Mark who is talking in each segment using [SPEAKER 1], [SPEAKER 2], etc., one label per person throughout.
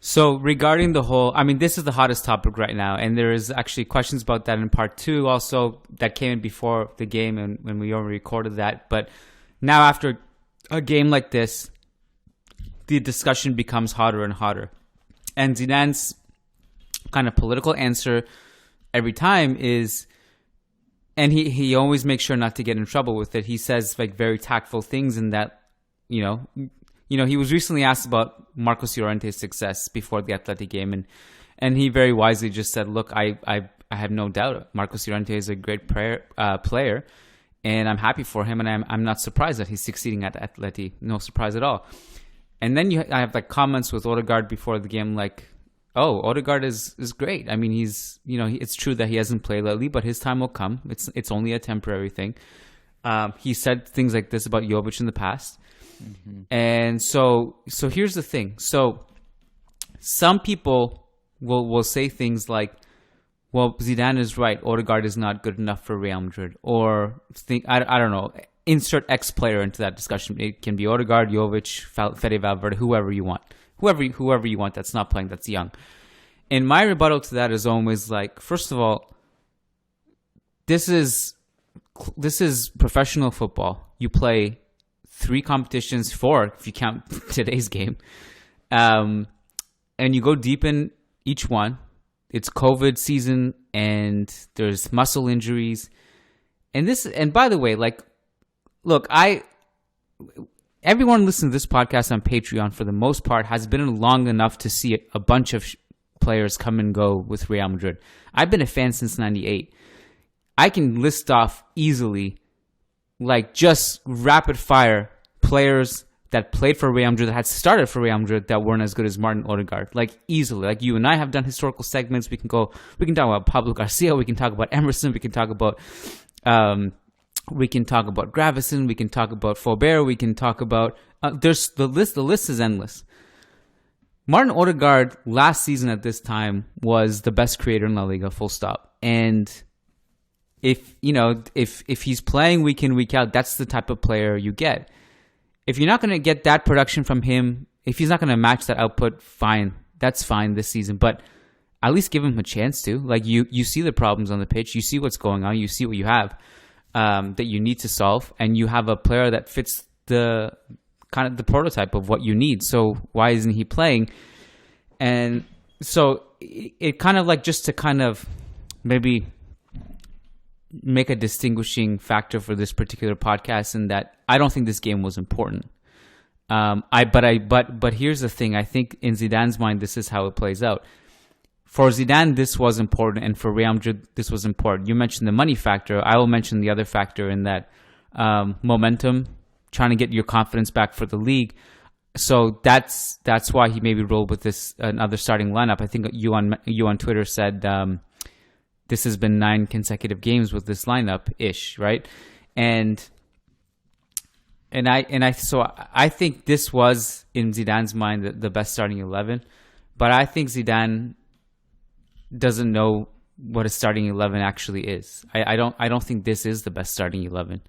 [SPEAKER 1] So regarding the whole, I mean, this is the hottest topic right now, and there is actually questions about that in part two also that came in before the game and when we already recorded that. But now after a game like this, the discussion becomes hotter and hotter. And Zidane's kind of political answer every time is, and he always makes sure not to get in trouble with it. He says like very tactful things in that, he was recently asked about Marcos Llorente's success before the Atleti game, and he very wisely just said, "Look, I have no doubt Marcos Llorente is a great player, and I'm happy for him, and I'm not surprised that he's succeeding at Atleti. No surprise at all." And then I have like comments with Odegaard before the game, like, "Oh, Odegaard is great. I mean, he's it's true that he hasn't played lately, but his time will come. It's only a temporary thing." He said things like this about Jovic in the past. Mm-hmm. And so here's the thing. So some people will say things like, well, Zidane is right. Odegaard is not good enough for Real Madrid. Or I don't know, insert X player into that discussion. It can be Odegaard, Jovic, Fede Valverde, whoever you want. Whoever you want that's not playing, that's young. And my rebuttal to that is always like, first of all, this is professional football. You play 3 competitions, 4 if you count today's game, and you go deep in each one. It's COVID season, and there's muscle injuries, and by the way, like, look, everyone listening to this podcast on Patreon for the most part has been long enough to see a bunch of players come and go with Real Madrid. I've been a fan since '98. I can list off easily, like, just rapid fire players that played for Real Madrid, that had started for Real Madrid, that weren't as good as Martin Odegaard. Like, easily. Like, you and I have done historical segments. We can talk about Pablo Garcia. We can talk about Emerson. We can talk about Gravison. We can talk about Faubert. We can talk about there's the list. The list is endless. Martin Odegaard last season at this time was the best creator in La Liga. Full stop. And if he's playing week in, week out, that's the type of player you get. If you're not going to get that production from him, if he's not going to match that output, fine. That's fine this season. But at least give him a chance to. Like, you see the problems on the pitch. You see what's going on. You see what you have that you need to solve. And you have a player that fits the kind of the prototype of what you need. So why isn't he playing? And so it kind of like, just to kind of maybe make a distinguishing factor for this particular podcast, in that I don't think this game was important. But here's the thing. I think in Zidane's mind, this is how it plays out. For Zidane, this was important, and for Real Madrid, this was important. You mentioned the money factor. I will mention the other factor in that momentum, trying to get your confidence back for the league. So that's why he maybe rolled with this another starting lineup. I think you on Twitter said this has been 9 consecutive games with this lineup-ish, right? And I think this was, in Zidane's mind, the best starting 11. But I think Zidane doesn't know what a starting 11 actually is. I don't think this is the best starting 11.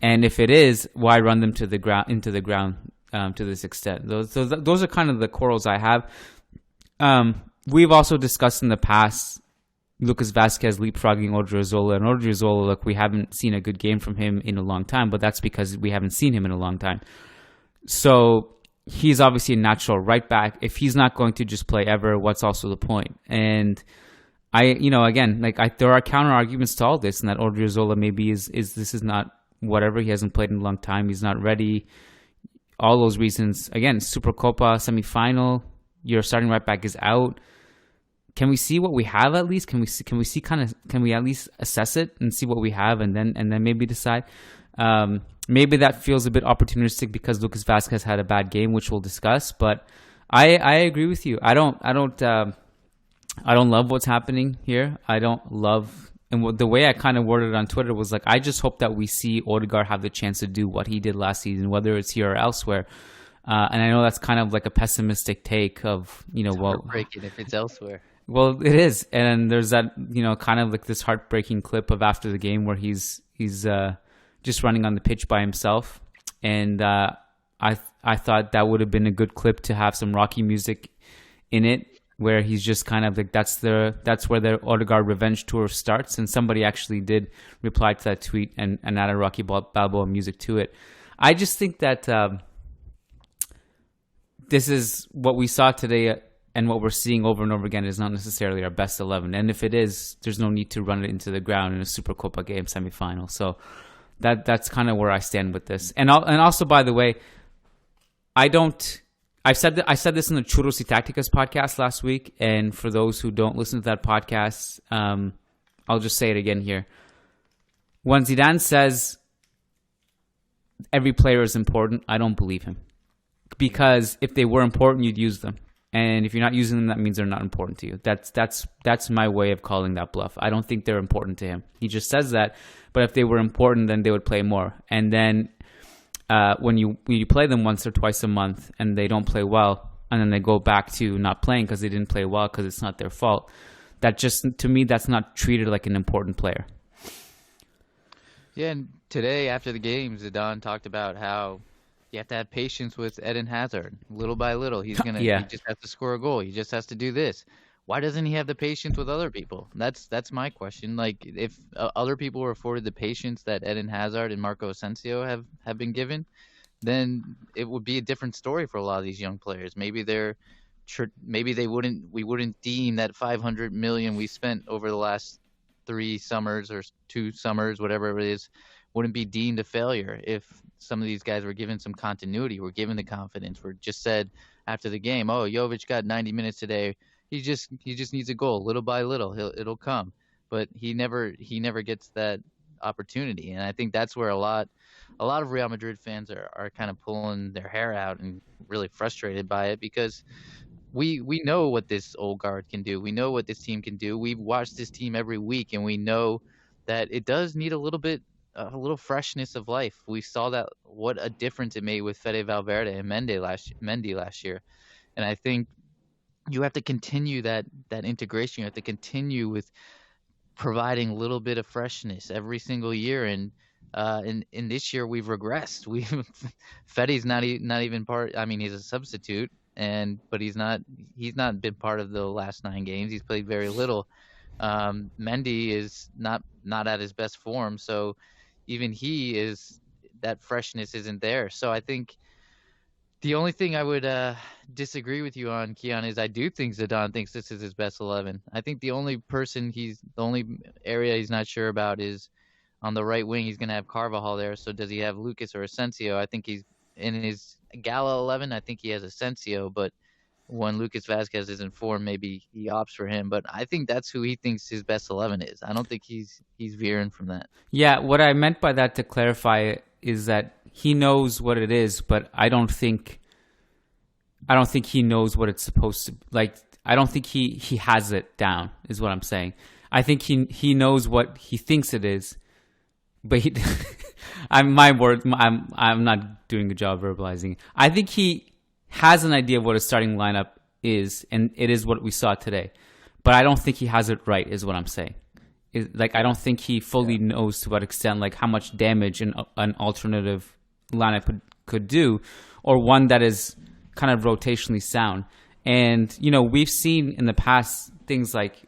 [SPEAKER 1] And if it is, why run them into the ground to this extent? Those are kind of the quarrels I have. We've also discussed in the past Lucas Vazquez leapfrogging Odriozola. And Odriozola, look, we haven't seen a good game from him in a long time, but that's because we haven't seen him in a long time. So he's obviously a natural right back. If he's not going to just play ever, what's also the point? And there are counter arguments to all this, and that Odriozola maybe is this is not whatever. He hasn't played in a long time. He's not ready. All those reasons. Again, Supercopa semifinal. Your starting right back is out. Can we see what we have at least? Can we at least assess it and see what we have, and then maybe decide? Maybe that feels a bit opportunistic because Lucas Vazquez had a bad game, which we'll discuss. But I agree with you. I don't love what's happening here. I don't love, and the way I kind of worded it on Twitter was like, I just hope that we see Odegaard have the chance to do what he did last season, whether it's here or elsewhere. And I know that's kind of like a pessimistic take of,
[SPEAKER 2] heartbreaking if it's elsewhere.
[SPEAKER 1] Well, it is, and there's that, kind of like this heartbreaking clip of after the game where he's just running on the pitch by himself, and I thought that would have been a good clip to have some Rocky music in it, where he's just kind of like that's where the Odegaard revenge tour starts. And somebody actually did reply to that tweet and added Rocky Balboa music to it. I just think that this is what we saw today, and what we're seeing over and over again is not necessarily our best 11. And if it is, there's no need to run it into the ground in a Supercopa game semifinal. So that's kind of where I stand with this. And also, by the way, I said this in the Churros y Tácticas podcast last week, and for those who don't listen to that podcast, I'll just say it again here. When Zidane says every player is important, I don't believe him. Because if they were important, you'd use them. And if you're not using them, that means they're not important to you. That's my way of calling that bluff. I don't think they're important to him. He just says that. But if they were important, then they would play more. And then when you play them once or twice a month and they don't play well, and then they go back to not playing because they didn't play well because it's not their fault, that just, to me, that's not treated like an important player.
[SPEAKER 2] Yeah, and today after the game, Zidane talked about how you have to have patience with Eden Hazard. Little by little, he just has to score a goal. He just has to do this. Why doesn't he have the patience with other people? That's my question. Like, if other people were afforded the patience that Eden Hazard and Marco Asensio have been given, then it would be a different story for a lot of these young players. Maybe we wouldn't deem that 500 million we spent over the last 3 summers or 2 summers, whatever it is, wouldn't be deemed a failure if some of these guys were given some continuity, were given the confidence, were just said after the game, oh, Jovic got 90 minutes today. He just needs a goal, little by little, it'll come. But he never gets that opportunity, and I think that's where a lot of Real Madrid fans are kind of pulling their hair out and really frustrated by it, because we know what this old guard can do. We know what this team can do. We've watched this team every week, and we know that it does need a little freshness of life. We saw that, what a difference it made with Fede Valverde and Mendy last year. And I think you have to continue that integration. You have to continue with providing a little bit of freshness every single year. And in this year we've regressed. Fede's not even part. I mean, he's a substitute, but he's not been part of the last 9 games. He's played very little. Mendy is not at his best form, so even that freshness isn't there. So I think the only thing I would disagree with you on, Kiyan, is I do think Zidane thinks this is his best 11. I think the only area he's not sure about is on the right wing. He's going to have Carvajal there. So does he have Lucas or Asensio? I think he's in his Gala 11. I think he has Asensio, but when Lucas Vazquez is in form, maybe he opts for him. But I think that's who he thinks his best 11 is. I don't think he's veering from that.
[SPEAKER 1] Yeah, what I meant by that, to clarify, is that he knows what it is, but I don't think he knows what it's supposed to, like. I don't think he has it down, is what I'm saying. I think he knows what he thinks it is, but I'm not doing a job verbalizing. I think he has an idea of what a starting lineup is, and it is what we saw today. But I don't think he has it right, is what I'm saying. I don't think he fully knows to what extent, like, how much damage an alternative lineup could do, or one that is kind of rotationally sound. And, we've seen in the past things like,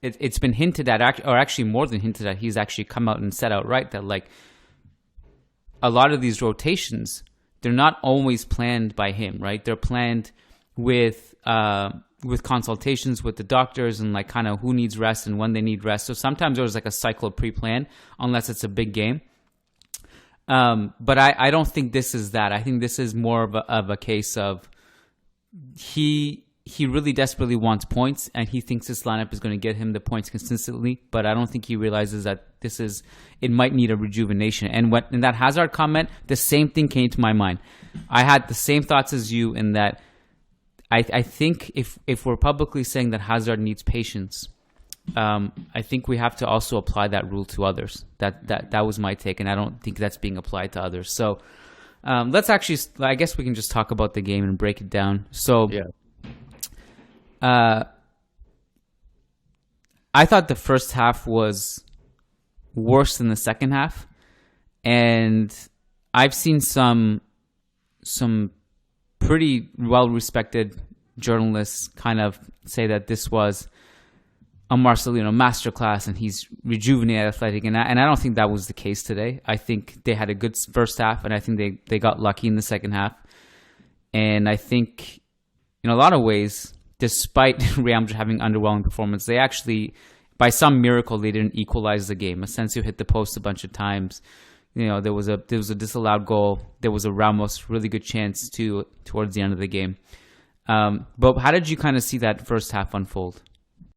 [SPEAKER 1] it's been hinted at, or actually more than hinted at, he's actually come out and said outright that, like, a lot of these rotations, they're not always planned by him, right? They're planned with consultations with the doctors and, like, kind of who needs rest and when they need rest. So sometimes there's like a cycle pre-planned, unless it's a big game. But I don't think this is that. I think this is more of a case of he really desperately wants points, and he thinks this lineup is going to get him the points consistently. But I don't think he realizes that it might need a rejuvenation. And in that Hazard comment, the same thing came to my mind. I had the same thoughts as you, in that I think if we're publicly saying that Hazard needs patience, I think we have to also apply that rule to others. That was my take, and I don't think that's being applied to others. So let's actually, I guess we can just talk about the game and break it down. So I thought the first half was worse than the second half, and I've seen some pretty well-respected journalists kind of say that this was a Marcelino masterclass and he's rejuvenated Athletic, and I don't think that was the case today. I think they had a good first half, and I think they got lucky in the second half. And I think in a lot of ways, despite Real Madrid having underwhelming performance, they actually, by some miracle, they didn't equalize the game. Asensio hit the post a bunch of times. There was a disallowed goal. There was a Ramos really good chance towards the end of the game. But how did you kind of see that first half unfold?